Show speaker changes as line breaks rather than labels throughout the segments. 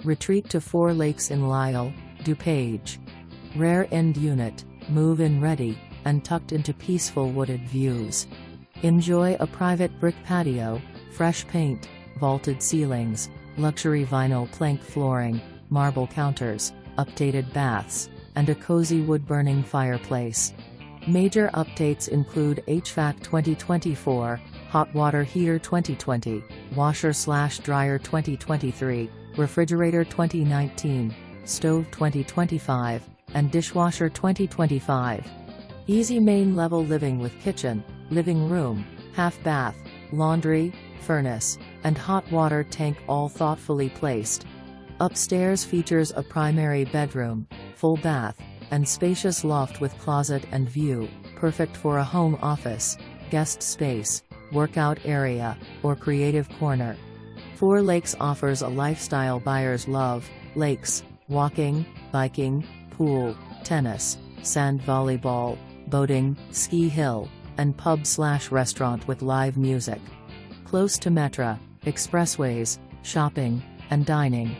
Retreat to Four Lakes in Lisle, DuPage. Rare end unit, move-in ready, and tucked into peaceful wooded views. Enjoy a private brick patio, fresh paint, vaulted ceilings, luxury vinyl plank flooring, marble counters, updated baths, and a cozy wood-burning fireplace. Major updates include HVAC 2024, hot water heater 2020, washer/dryer 2023, refrigerator 2019, stove 2025, and dishwasher 2025. Easy main level living with kitchen, living room, half bath, laundry, furnace, and hot water tank all thoughtfully placed. Upstairs features a primary bedroom, full bath, and spacious loft with closet and view, perfect for a home office, guest space, workout area, or creative corner. Four Lakes offers a lifestyle buyers love: lakes, walking, biking, pool, tennis, sand volleyball, boating, ski hill, and pub/restaurant with live music. Close to Metra, expressways, shopping, and dining.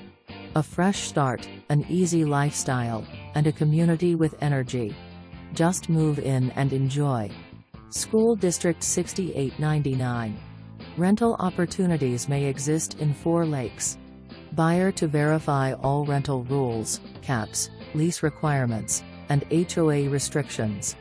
A fresh start, an easy lifestyle, and a community with energy. Just move in and enjoy. School District 6899. Rental opportunities may exist in Four Lakes. Buyer to verify all rental rules, caps, lease requirements, and HOA restrictions.